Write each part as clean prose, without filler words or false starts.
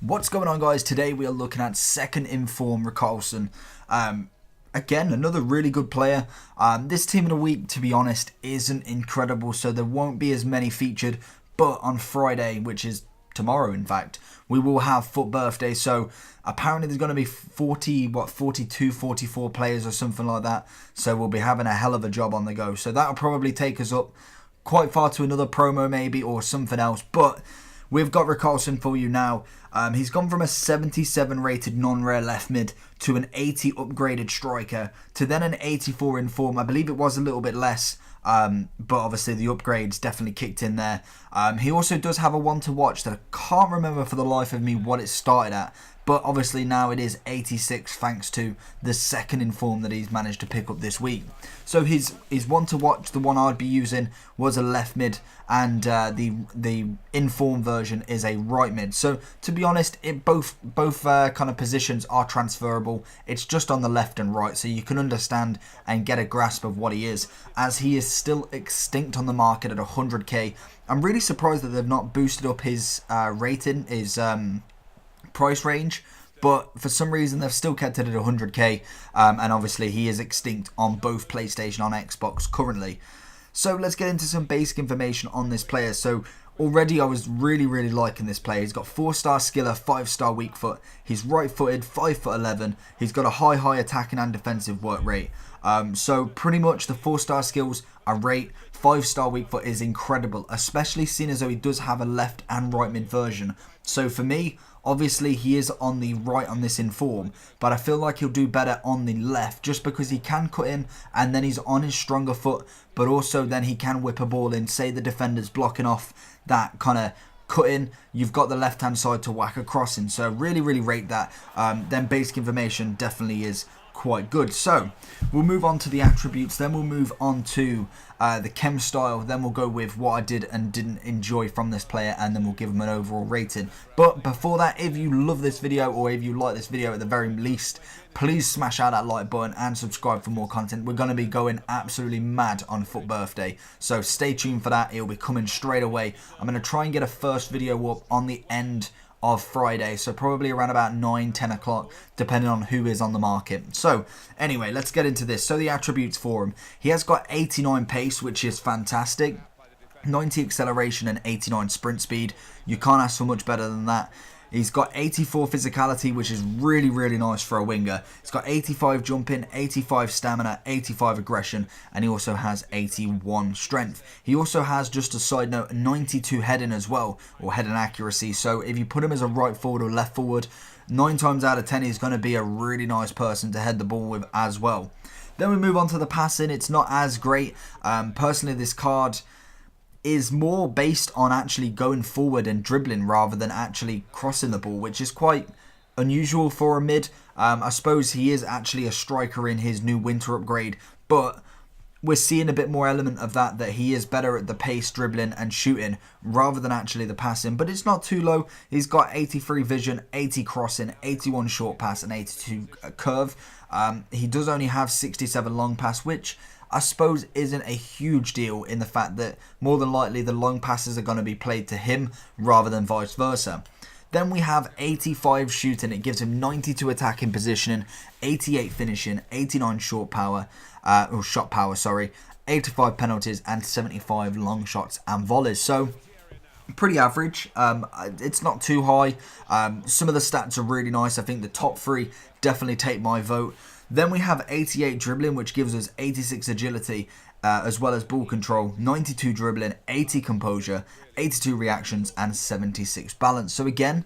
What's going on, guys? Today we are looking at second inform Richarlison. Again, another really good player. This team of the week, to be honest, isn't incredible, so there won't be as many featured. But on Friday, which is tomorrow, in fact, we will have Foot Birthday. So apparently there's going to be 42, 44 players or something like that. So we'll be having a hell of a job on the go. So that'll probably take us up quite far to another promo maybe or something else. But we've got Richarlison for you now. He's gone from a 77 rated non-rare left mid to an 80 upgraded striker to then an 84 in form. I believe it was a little bit less, but obviously the upgrades definitely kicked in there. He also does have a one to watch that I can't remember for the life of me what it started at. But obviously now it is 86 thanks to the second inform that he's managed to pick up this week. So his one to watch, the one I'd be using, was a left mid, and the inform version is a right mid. So to be honest, both kind of positions are transferable. It's just on the left and right, so you can understand and get a grasp of what he is, as he is still extinct on the market at 100k. I'm really surprised that they've not boosted up his rating, his price range, but for some reason they've still kept it at 100k, and obviously he is extinct on both PlayStation and Xbox currently. So let's get into some basic information on this player. So already I was really liking this player. He's got 4-star skiller, 5-star weak foot. He's right footed, 5'11". He's got a high attacking and defensive work rate. So pretty much the 4-star skills are great. 5-star weak foot is incredible, especially seeing as though he does have a left and right mid version. So for me, obviously he is on the right on this inform, but I feel like he'll do better on the left just because he can cut in and then he's on his stronger foot, but also then he can whip a ball in. Say the defender's blocking off that kind of cut in, you've got the left hand side to whack a crossing. So really rate that. Then basic information definitely is quite good. So we'll move on to the attributes, then we'll move on to the chem style, then we'll go with what I did and didn't enjoy from this player, and then we'll give him an overall rating. But before that, if you love this video, or if you like this video at the very least, please smash out that like button and subscribe for more content. We're going to be going absolutely mad on Foot Birthday, so stay tuned for that. It'll be coming straight away. I'm going to try and get a first video up on the end of Friday, so probably around about 9-10 o'clock, depending on who is on the market. So anyway, let's get into this. So the attributes for him: he has got 89 pace, which is fantastic, 90 acceleration and 89 sprint speed. You can't ask for much better than that. He's got 84 physicality, which is really nice for a winger. He's got 85 jumping, 85 stamina, 85 aggression, and he also has 81 strength. He also has, just a side note, 92 heading as well, or heading accuracy. So if you put him as a right forward or left forward, 9 times out of 10 he's going to be a really nice person to head the ball with as well. Then we move on to the passing. It's not as great. Personally, this card is more based on actually going forward and dribbling rather than actually crossing the ball, which is quite unusual for a mid. I suppose he is actually a striker in his new winter upgrade, but we're seeing a bit more element of that he is better at the pace, dribbling and shooting rather than actually the passing. But it's not too low. He's got 83 vision, 80 crossing, 81 short pass and 82 curve. He does only have 67 long pass, which I suppose isn't a huge deal, in the fact that more than likely the long passes are going to be played to him rather than vice versa. Then we have 85 shooting. It gives him 92 attacking positioning, 88 finishing, 89 short power, or shot power, sorry, 85 penalties and 75 long shots and volleys. So pretty average. It's not too high. Some of the stats are really nice. I think the top 3 definitely take my vote. Then we have 88 dribbling, which gives us 86 agility, as well as ball control, 92 dribbling, 80 composure, 82 reactions, and 76 balance. So again,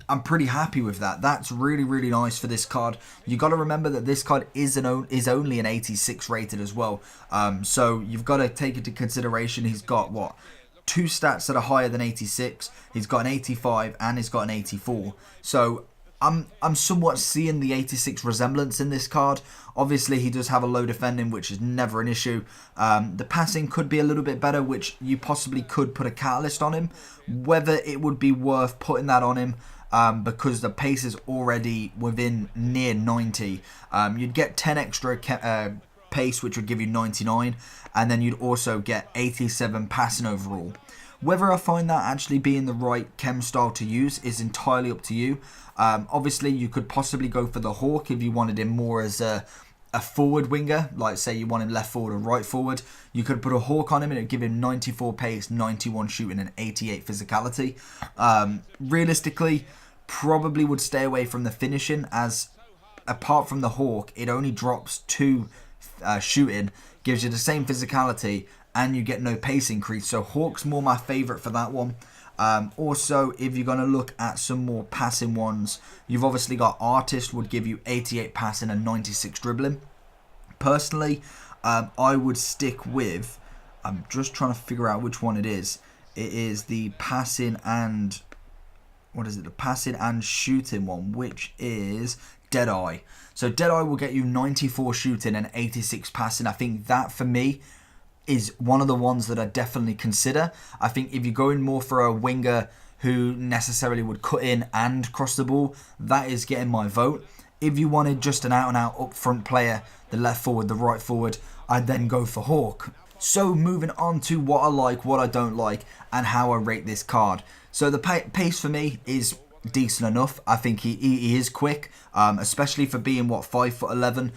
I'm pretty happy with that. That's really nice for this card. You got to remember that this card is only an 86 rated as well. So you've got to take into consideration he's got what? 2 stats that are higher than 86. He's got an 85 and he's got an 84. So I'm somewhat seeing the 86 resemblance in this card. Obviously, he does have a low defending, which is never an issue. The passing could be a little bit better, which you possibly could put a catalyst on him. Whether it would be worth putting that on him, because the pace is already within near 90. You'd get 10 extra pace, which would give you 99, and then you'd also get 87 passing overall. Whether I find that actually being the right chem style to use is entirely up to you. Obviously, you could possibly go for the Hawk if you wanted him more as a forward winger, like say you want him left forward or right forward. You could put a Hawk on him and it would give him 94 pace, 91 shooting and 88 physicality. Realistically, probably would stay away from the finishing, as apart from the Hawk, it only drops 2 shooting, gives you the same physicality, and you get no pace increase. So Hawk's more my favourite for that one. Also, if you're going to look at some more passing ones, you've obviously got Artist, would give you 88 passing and 96 dribbling. Personally, I would stick with, I'm just trying to figure out which one it is. It is the passing and, what is it? The passing and shooting one, which is Deadeye. So Deadeye will get you 94 shooting and 86 passing. I think that for me is one of the ones that I definitely consider. I think if you're going more for a winger who necessarily would cut in and cross the ball, that is getting my vote. If you wanted just an out-and-out up-front player, the left forward, the right forward, I'd then go for Hawk. So moving on to what I like, what I don't like, and how I rate this card. So the pace for me is decent enough. I think he is quick, especially for being, what, 5'11",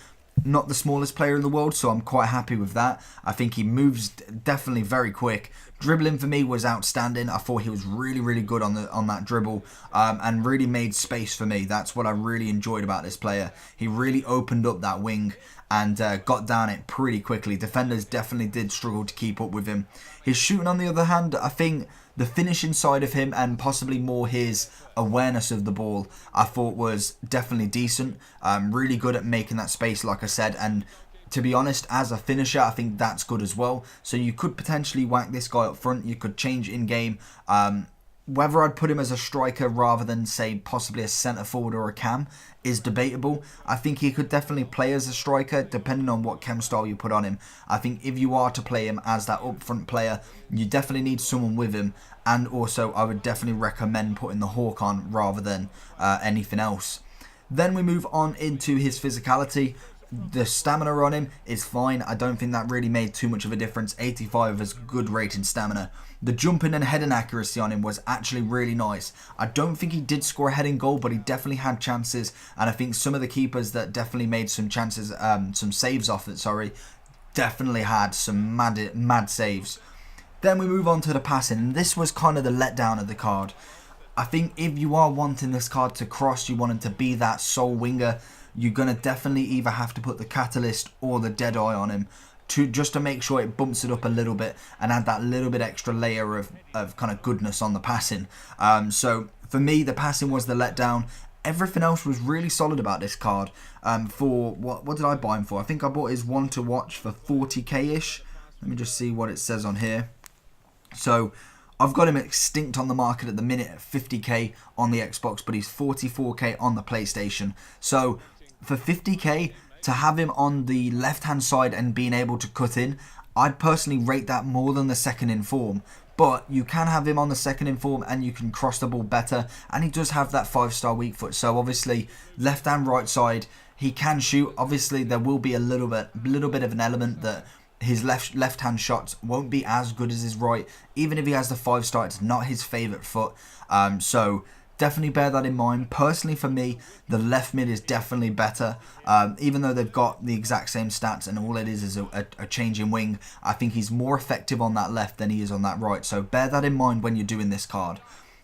not the smallest player in the world, so I'm quite happy with that. I think he moves definitely very quick. Dribbling for me was outstanding. I thought he was really, really good on that dribble, and really made space for me. That's what I really enjoyed about this player. He really opened up that wing and got down it pretty quickly. Defenders definitely did struggle to keep up with him. His shooting, on the other hand, I think the finishing side of him and possibly more his awareness of the ball, I thought was definitely decent. Really good at making that space, like I said, and to be honest, as a finisher, I think that's good as well. So you could potentially whack this guy up front. You could change in-game. Whether I'd put him as a striker rather than, say, possibly a centre forward or a cam is debatable. I think he could definitely play as a striker, depending on what chem style you put on him. I think if you are to play him as that up-front player, you definitely need someone with him. And also, I would definitely recommend putting the Hawk on rather than anything else. Then we move on into his physicality. The stamina on him is fine. I don't think that really made too much of a difference. 85 is good rating stamina. The jumping and heading accuracy on him was actually really nice. I don't think he did score a heading goal, but he definitely had chances. And I think some of the keepers that definitely made some chances, some saves off it, definitely had some mad saves. Then we move on to the passing, and this was kind of the letdown of the card. I think if you are wanting this card to cross, you want him to be that sole winger, you're going to definitely either have to put the Catalyst or the Deadeye on him just to make sure it bumps it up a little bit and add that little bit extra layer of kind of goodness on the passing. So for me, the passing was the letdown. Everything else was really solid about this card. For what did I buy him for? I think I bought his one to watch for 40k-ish. Let me just see what it says on here. So I've got him extinct on the market at the minute at 50k on the Xbox, but he's 44k on the PlayStation. So for 50k, to have him on the left-hand side and being able to cut in, I'd personally rate that more than the second in form. But you can have him on the second in form and you can cross the ball better. And he does have that 5-star weak foot. So obviously, left and right side, he can shoot. Obviously, there will be a little bit of an element that his left-hand shots won't be as good as his right. Even if he has the 5-star, it's not his favourite foot. So definitely bear that in mind. Personally, for me, the left mid is definitely better. Even though they've got the exact same stats and all it is a change in wing, I think he's more effective on that left than he is on that right. So bear that in mind when you're doing this card.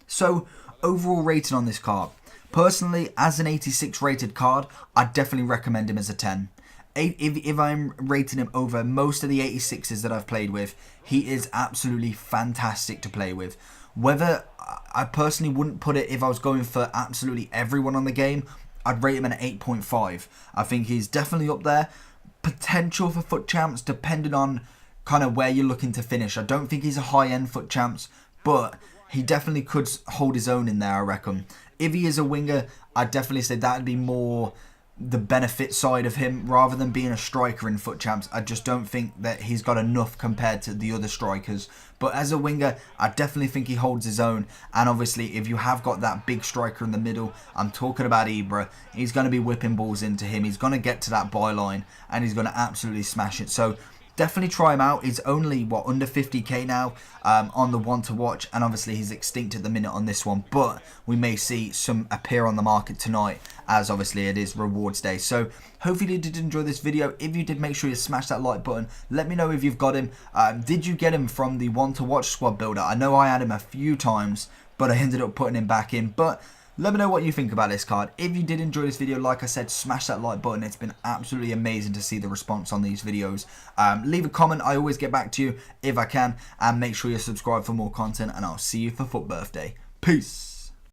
So overall rating on this card. Personally, as an 86 rated card, I'd definitely recommend him as a 10. If I'm rating him over most of the 86s that I've played with, he is absolutely fantastic to play with. Whether I personally wouldn't put it if I was going for absolutely everyone on the game, I'd rate him an 8.5. I think he's definitely up there. Potential for foot champs depending on kind of where you're looking to finish. I don't think he's a high-end foot champs, but he definitely could hold his own in there, I reckon. If he is a winger, I'd definitely say that would be more the benefit side of him rather than being a striker in foot champs. I just don't think that he's got enough compared to the other strikers. But as a winger, I definitely think he holds his own. And obviously, if you have got that big striker in the middle, I'm talking about Ibra, he's going to be whipping balls into him. He's going to get to that byline and he's going to absolutely smash it. So definitely try him out. He's only, what, under 50k now on the one to watch, and obviously he's extinct at the minute on this one, but we may see some appear on the market tonight, as obviously it is rewards day. So hopefully you did enjoy this video. If you did, make sure you smash that like button. Let me know if you've got him. Did you get him from the one to watch squad builder? I know I had him a few times, but I ended up putting him back in. But let me know what you think about this card. If you did enjoy this video, like I said, smash that like button. It's been absolutely amazing to see the response on these videos. Leave a comment. I always get back to you if I can. And make sure you subscribe for more content. And I'll see you for FUT Birthday. Peace.